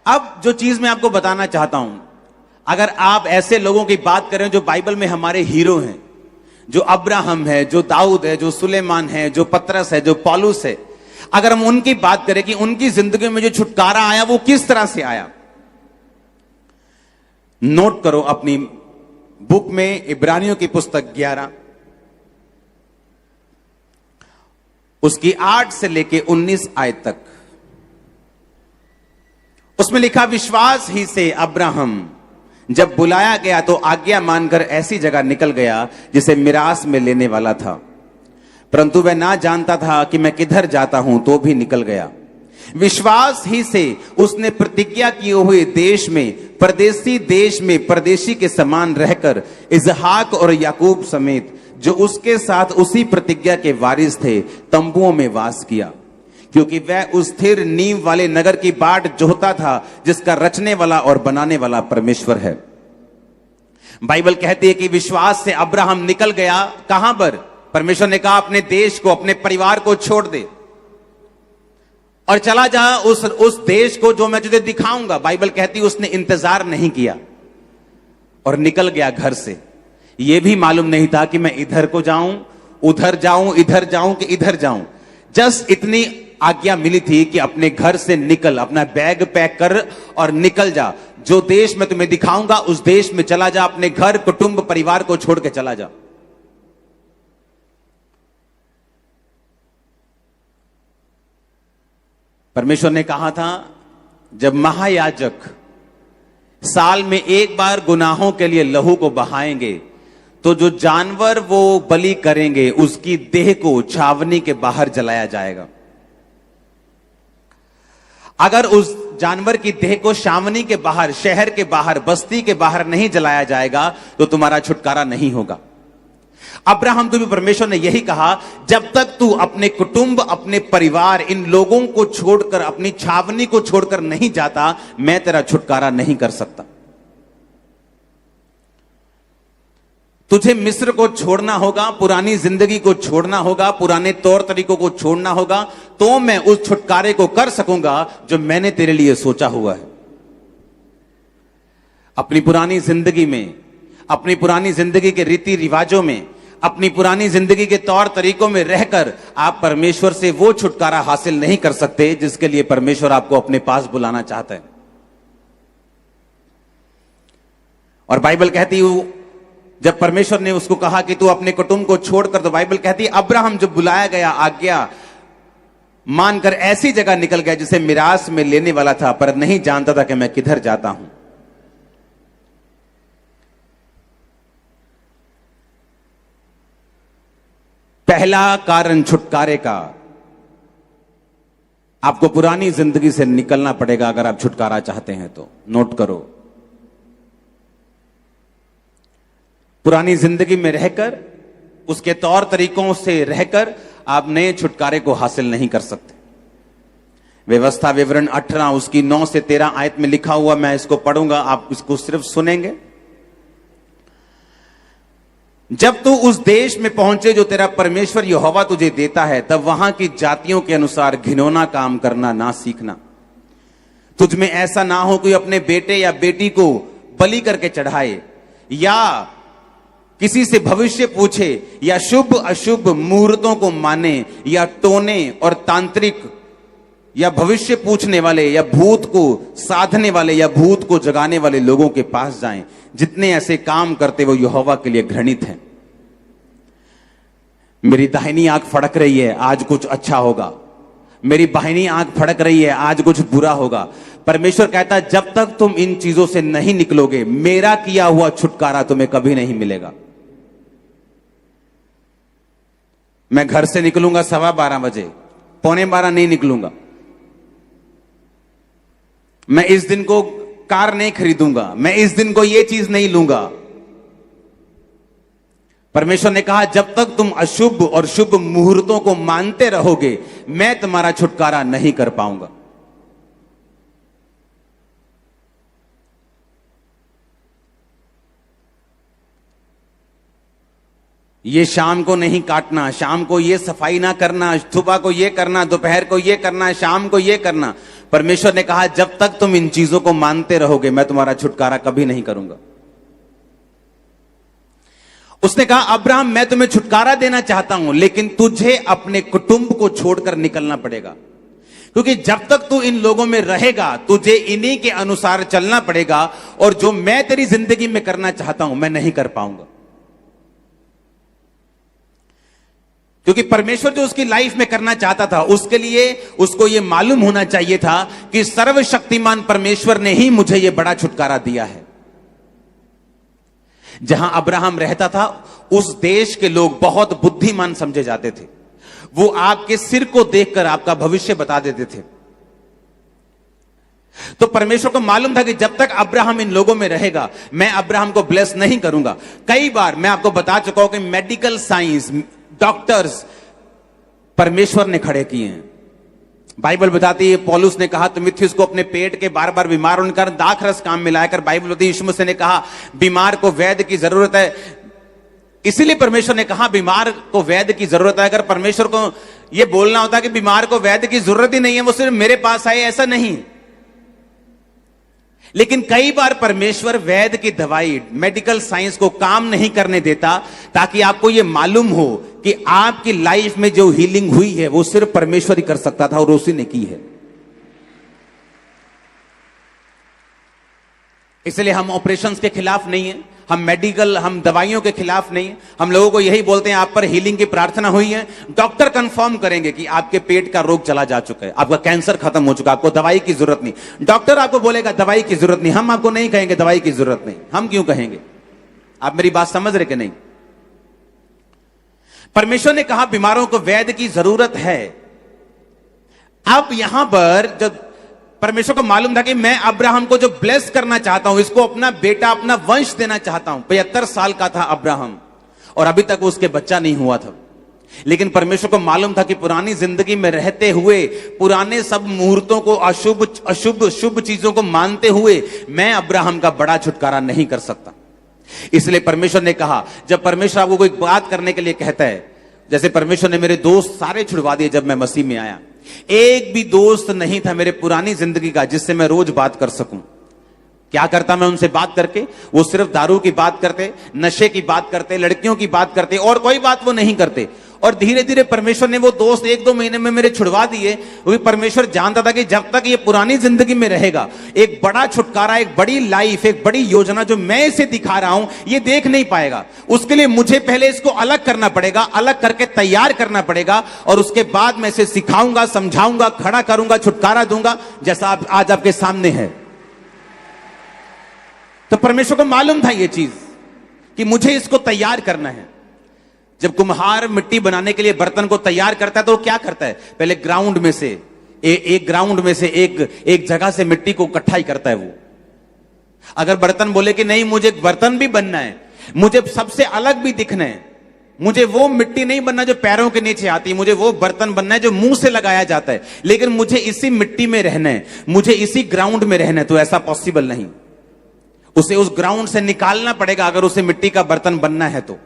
अब जो चीज मैं आपको बताना चाहता हूं, अगर आप ऐसे लोगों की बात करें जो बाइबल में हमारे हीरो हैं, जो अब्राहम है, जो दाऊद है, जो सुलेमान है, जो पतरस है, जो पौलुस है, अगर हम उनकी बात करें कि उनकी जिंदगी में जो छुटकारा आया वो किस तरह से आया, नोट करो अपनी बुक में इब्रानियों की पुस्तक 11 उसकी 8 से लेके 19 आयत तक। उसमें लिखा, विश्वास ही से अब्राहम जब बुलाया गया तो आज्ञा मानकर ऐसी जगह निकल गया जिसे मिरास में लेने वाला था, परंतु वह ना जानता था कि मैं किधर जाता हूं, तो भी निकल गया। विश्वास ही से उसने प्रतिज्ञा किए हुए देश में, परदेसी देश में परदेशी के समान रहकर इसहाक और याकूब समेत जो उसके साथ उसी प्रतिज्ञा के वारिस थे तंबुओं में वास किया, क्योंकि वह उस स्थिर नींव वाले नगर की बाट जोहता था जिसका रचने वाला और बनाने वाला परमेश्वर है। बाइबल कहती है कि विश्वास से अब्राहम निकल गया। कहां पर? परमेश्वर ने कहा अपने देश को, अपने परिवार को छोड़ दे और चला जा उस देश को जो मैं तुझे दिखाऊंगा। बाइबल कहती है उसने इंतजार नहीं किया और निकल गया घर से। यह भी मालूम नहीं था कि मैं इधर को जाऊं, उधर जाऊं, इधर जाऊं कि इधर जाऊं। जस्ट इतनी आज्ञा मिली थी कि अपने घर से निकल, अपना बैग पैक कर और निकल जा। जो देश मैं तुम्हें दिखाऊंगा उस देश में चला जा, अपने घर, कुटुंब, परिवार को छोड़ के चला जा। परमेश्वर ने कहा था, जब महायाजक साल में एक बार गुनाहों के लिए लहू को बहाएंगे तो जो जानवर वो बलि करेंगे उसकी देह को छावनी के बाहर जलाया जाएगा। अगर उस जानवर की देह को छावनी के बाहर, शहर के बाहर, बस्ती के बाहर नहीं जलाया जाएगा तो तुम्हारा छुटकारा नहीं होगा। अब्राहम को भी परमेश्वर ने यही कहा, जब तक तू अपने कुटुंब, अपने परिवार, इन लोगों को छोड़कर, अपनी छावनी को छोड़कर नहीं जाता, मैं तेरा छुटकारा नहीं कर सकता। तुझे मिस्र को छोड़ना होगा, पुरानी जिंदगी को छोड़ना होगा, पुराने तौर तरीकों को छोड़ना होगा, तो मैं उस छुटकारे को कर सकूंगा जो मैंने तेरे लिए सोचा हुआ है। अपनी पुरानी जिंदगी में, अपनी पुरानी जिंदगी के रीति रिवाजों में, अपनी पुरानी जिंदगी के तौर तरीकों में रहकर आप परमेश्वर से वो छुटकारा हासिल नहीं कर सकते जिसके लिए परमेश्वर आपको अपने पास बुलाना चाहता है। और बाइबल कहती है, जब परमेश्वर ने उसको कहा कि तू अपने कुटुंब को छोड़कर, तो बाइबल कहती है अब्राहम जब बुलाया गया, आज्ञा मानकर ऐसी जगह निकल गया जिसे मिरास में लेने वाला था, पर नहीं जानता था कि मैं किधर जाता हूं। पहला कारण छुटकारे का, आपको पुरानी जिंदगी से निकलना पड़ेगा अगर आप छुटकारा चाहते हैं तो। नोट करो, पुरानी जिंदगी में रहकर, उसके तौर तरीकों से रहकर आप नए छुटकारे को हासिल नहीं कर सकते। व्यवस्था विवरण 18 उसकी 9 से 13 आयत में लिखा हुआ, मैं इसको पढ़ूंगा, आप इसको सिर्फ सुनेंगे। जब तू उस देश में पहुंचे जो तेरा परमेश्वर यहोवा तुझे देता है, तब वहां की जातियों के अनुसार घिनौना काम करना ना सीखना। तुझ में ऐसा ना हो कोई अपने बेटे या बेटी को बलि करके चढ़ाए, या किसी से भविष्य पूछे, या शुभ अशुभ मुहूर्तों को माने, या टोने और तांत्रिक, या भविष्य पूछने वाले, या भूत को साधने वाले, या भूत को जगाने वाले लोगों के पास जाएं। जितने ऐसे काम करते वो यहोवा के लिए घृणित हैं। मेरी दाहिनी आंख फड़क रही है, आज कुछ अच्छा होगा। मेरी बाहिनी आंख फड़क रही है, आज कुछ बुरा होगा। परमेश्वर कहता है जब तक तुम इन चीजों से नहीं निकलोगे, मेरा किया हुआ छुटकारा तुम्हें कभी नहीं मिलेगा। मैं घर से निकलूंगा 12:15 बजे, 11:45 नहीं निकलूंगा। मैं इस दिन को कार नहीं खरीदूंगा, मैं इस दिन को यह चीज नहीं लूंगा। परमेश्वर ने कहा जब तक तुम अशुभ और शुभ मुहूर्तों को मानते रहोगे, मैं तुम्हारा छुटकारा नहीं कर पाऊंगा। ये शाम को नहीं काटना, शाम को ये सफाई ना करना, सुबह को ये करना, दोपहर को ये करना, शाम को ये करना। परमेश्वर ने कहा, जब तक तुम इन चीजों को मानते रहोगे मैं तुम्हारा छुटकारा कभी नहीं करूंगा। उसने कहा, अब्राहम मैं तुम्हें छुटकारा देना चाहता हूं, लेकिन तुझे अपने कुटुंब को छोड़कर निकलना पड़ेगा, क्योंकि जब तक तू इन लोगों में रहेगा तुझे इन्हीं के अनुसार चलना पड़ेगा, और जो मैं तेरी जिंदगी में करना चाहता हूं मैं नहीं कर पाऊंगा। क्योंकि परमेश्वर जो उसकी लाइफ में करना चाहता था, उसके लिए उसको यह मालूम होना चाहिए था कि सर्वशक्तिमान परमेश्वर ने ही मुझे यह बड़ा छुटकारा दिया है। जहां अब्राहम रहता था उस देश के लोग बहुत बुद्धिमान समझे जाते थे। वो आपके सिर को देखकर आपका भविष्य बता देते थे। तो परमेश्वर को मालूम था कि जब तक अब्राहम इन लोगों में रहेगा मैं अब्राहम को ब्लेस नहीं करूंगा। कई बार मैं आपको बता चुका हूं कि मेडिकल साइंस, डॉक्टर्स परमेश्वर ने खड़े किए हैं। बाइबल बताती है, पौलुस ने कहा तिमुथियुस को अपने पेट के बार बार बीमार होने का दाखरस काम मिलाकर, बाइबल बताती है यीशु मसीह ने कहा बीमार को वैद्य की जरूरत है। इसीलिए परमेश्वर ने कहा बीमार को वैद्य की जरूरत है। अगर परमेश्वर को यह बोलना होता कि बीमार को वैद्य की जरूरत ही नहीं है, वो सिर्फ मेरे पास आए, ऐसा नहीं। लेकिन कई बार परमेश्वर वैद्य की दवाई, मेडिकल साइंस को काम नहीं करने देता, ताकि आपको यह मालूम हो कि आपकी लाइफ में जो हीलिंग हुई है वो सिर्फ परमेश्वर ही कर सकता था और उसी ने की है। इसलिए हम ऑपरेशंस के खिलाफ नहीं है, हम दवाइयों के खिलाफ नहीं है। हम लोगों को यही बोलते हैं आप पर हीलिंग की प्रार्थना हुई है, डॉक्टर कंफर्म करेंगे कि आपके पेट का रोग चला जा चुका है, आपका कैंसर खत्म हो चुका है, आपको दवाई की जरूरत नहीं। डॉक्टर आपको बोलेगा दवाई की जरूरत नहीं, हम आपको नहीं कहेंगे दवाई की जरूरत नहीं। हम क्यों कहेंगे? आप मेरी बात समझ रहे कि नहीं? परमेश्वर ने कहा बीमारों को वैद्य की जरूरत है। अब यहां पर जब परमेश्वर को मालूम था कि मैं अब्राहम को जो ब्लेस करना चाहता हूं, इसको अपना बेटा, अपना वंश देना चाहता हूं। 75 साल का था अब्राहम और अभी तक उसके बच्चा नहीं हुआ था। लेकिन परमेश्वर को मालूम था कि पुरानी जिंदगी में रहते हुए, पुराने सब मुहूर्तों को, अशुभ अशुभ शुभ चीजों को मानते हुए मैं अब्राहम का बड़ा छुटकारा नहीं कर सकता। इसलिए परमेश्वर ने कहा, जब परमेश्वर आपको कोई बात करने के लिए कहता है, जैसे परमेश्वर ने मेरे दोस्त सारे छुड़वा दिए जब मैं मसीह में आया, एक भी दोस्त नहीं था मेरे पुरानी जिंदगी का जिससे मैं रोज बात कर सकूं। क्या करता मैं उनसे बात करके? वो सिर्फ दारू की बात करते, नशे की बात करते, लड़कियों की बात करते, और कोई बात वो नहीं करते। और धीरे धीरे परमेश्वर ने वो दोस्त 1-2 महीने में मेरे छुड़वा दिए, क्योंकि परमेश्वर जानता था कि जब तक ये पुरानी जिंदगी में रहेगा, एक बड़ा छुटकारा, एक बड़ी लाइफ, एक बड़ी योजना जो मैं इसे दिखा रहा हूं, ये देख नहीं पाएगा। उसके लिए मुझे पहले इसको अलग करना पड़ेगा, अलग करके तैयार करना पड़ेगा, और उसके बाद मैं इसे सिखाऊंगा, समझाऊंगा, खड़ा करूंगा, छुटकारा दूंगा, जैसा आप आज आपके सामने है। तो परमेश्वर को मालूम था ये चीज कि मुझे इसको तैयार करना है। जब कुम्हार मिट्टी बनाने के लिए बर्तन को तैयार करता है तो वो क्या करता है? पहले ग्राउंड में से एक ग्राउंड में से एक जगह से मिट्टी को इकट्ठा ही करता है वो। अगर बर्तन बोले कि नहीं मुझे बर्तन भी बनना है, मुझे सबसे अलग भी दिखना है, मुझे वो मिट्टी नहीं बनना जो पैरों के नीचे आती है, मुझे वो बर्तन बनना है जो मुंह से लगाया जाता है, लेकिन मुझे इसी मिट्टी में रहना है, मुझे इसी ग्राउंड में रहना है, तो ऐसा पॉसिबल नहीं। उसे उस ग्राउंड से निकालना पड़ेगा अगर उसे मिट्टी का बर्तन बनना है तो।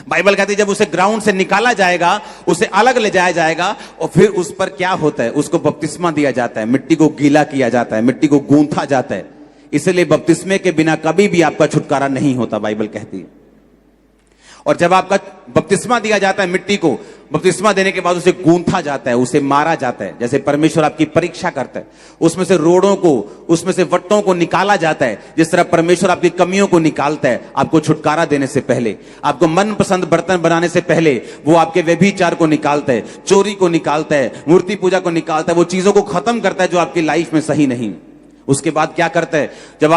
बाइबल कहती है जब उसे ग्राउंड से निकाला जाएगा, उसे अलग ले जाया जाएगा, और फिर उस पर क्या होता है? उसको बपतिस्मा दिया जाता है, मिट्टी को गीला किया जाता है, मिट्टी को गूंथा जाता है। इसलिए बपतिस्मे के बिना कभी भी आपका छुटकारा नहीं होता, बाइबल कहती है। और जब आपका बपतिस्मा दिया जाता है, मिट्टी को बपतिस्मा देने के बाद उसे गूंथा जाता है, उसे मारा जाता है, जैसे परमेश्वर आपकी परीक्षा करता है, उसमें से रोड़ों को, उसमें से वट्टों को निकाला जाता है, जिस तरह परमेश्वर आपकी कमियों को निकालता है। आपको छुटकारा देने से पहले, आपको मनपसंद बर्तन बनाने से पहले वो आपके व्यभिचार को निकालता है, चोरी को निकालता है, मूर्ति पूजा को निकालता है, वो चीजों को खत्म करता है जो आपकी लाइफ में सही नहीं। उसके बाद क्या करता है? जब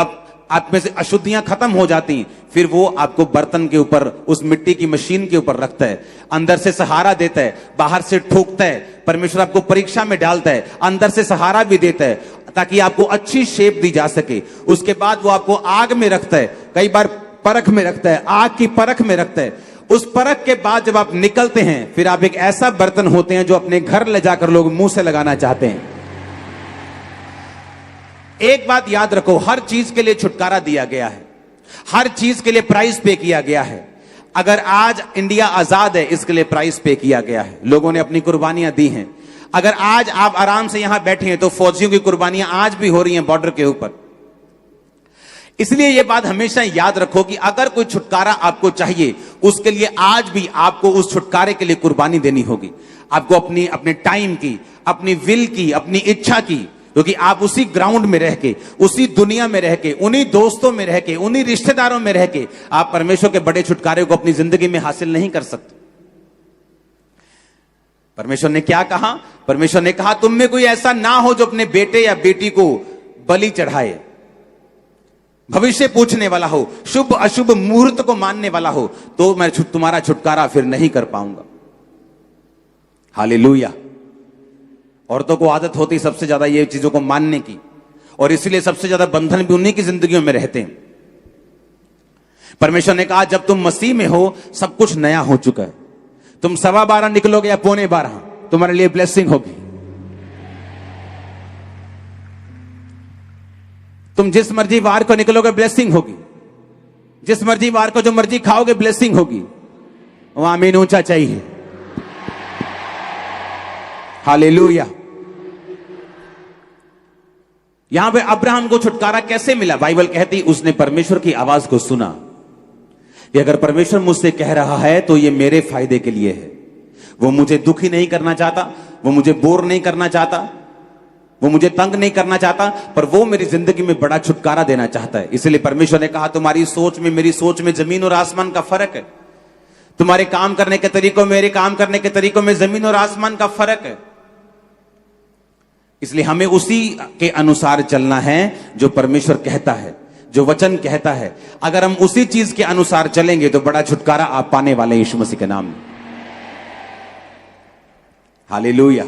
आप में से अशुद्धियां खत्म हो जाती, फिर वो आपको बर्तन के ऊपर, उस मिट्टी की मशीन के ऊपर रखता है, अंदर से सहारा देता है, बाहर से ठोकता है। परमेश्वर आपको परीक्षा में डालता है, अंदर से सहारा भी देता है ताकि आपको अच्छी शेप दी जा सके। उसके बाद वो आपको आग में रखता है, कई बार परख में रखता है, आग की परख में रखता है। उस परख के बाद जब आप निकलते हैं, फिर आप एक ऐसा बर्तन होते हैं जो अपने घर ले जाकर लोग मुंह से लगाना चाहते हैं। एक बात याद रखो, हर चीज के लिए छुटकारा दिया गया है, हर चीज के लिए प्राइस पे किया गया है। अगर आज इंडिया आजाद है, इसके लिए प्राइस पे किया गया है, लोगों ने अपनी कुर्बानियां दी हैं। अगर आज आप आराम से यहां बैठे हैं तो फौजियों की कुर्बानियां आज भी हो रही हैं बॉर्डर के ऊपर। इसलिए यह बात हमेशा याद रखो कि अगर कोई छुटकारा आपको चाहिए, उसके लिए आज भी आपको उस छुटकारे के लिए कुर्बानी देनी होगी। आपको अपने टाइम की, अपनी विल की, अपनी इच्छा की, क्योंकि आप उसी ग्राउंड में रह के, उसी दुनिया में रह के, उन्हीं दोस्तों में रह के, उन्हीं रिश्तेदारों में रह के आप परमेश्वर के बड़े छुटकारे को अपनी जिंदगी में हासिल नहीं कर सकते। परमेश्वर ने क्या कहा? परमेश्वर ने कहा तुम में कोई ऐसा ना हो जो अपने बेटे या बेटी को बलि चढ़ाए, भविष्य पूछने वाला हो, शुभ अशुभ मुहूर्त को मानने वाला हो, तो मैं तुम्हारा छुटकारा फिर नहीं कर पाऊंगा। हालेलुया। औरतों को आदत होती सबसे ज्यादा ये चीजों को मानने की, और इसलिए सबसे ज्यादा बंधन भी उन्हीं की जिंदगियों में रहते हैं। परमेश्वर ने कहा जब तुम मसीह में हो सब कुछ नया हो चुका है। तुम 12:15 निकलोगे या 11:15, तुम्हारे लिए ब्लेसिंग होगी। तुम जिस मर्जी वार को निकलोगे ब्लेसिंग होगी। जिस मर्जी वार को जो मर्जी खाओगे ब्लेसिंग होगी। वहां आमीन ऊंचा चाहिए। हालेलुया। यहां पे अब्राहम को छुटकारा कैसे मिला? बाइबल कहती उसने परमेश्वर की आवाज को सुना कि अगर परमेश्वर मुझसे कह रहा है तो ये मेरे फायदे के लिए है। वो मुझे दुखी नहीं करना चाहता, वो मुझे बोर नहीं करना चाहता, वो मुझे तंग नहीं करना चाहता, पर वो मेरी जिंदगी में बड़ा छुटकारा देना चाहता है। इसलिए परमेश्वर ने कहा तुम्हारी सोच में मेरी सोच में जमीन और आसमान का फर्क है। तुम्हारे काम करने के तरीकों मेरे काम करने के तरीकों में जमीन और आसमान का फर्क है। इसलिए हमें उसी के अनुसार चलना है जो परमेश्वर कहता है, जो वचन कहता है। अगर हम उसी चीज के अनुसार चलेंगे तो बड़ा छुटकारा आप पाने वाले यीशु मसीह के नाम में। हालेलुया।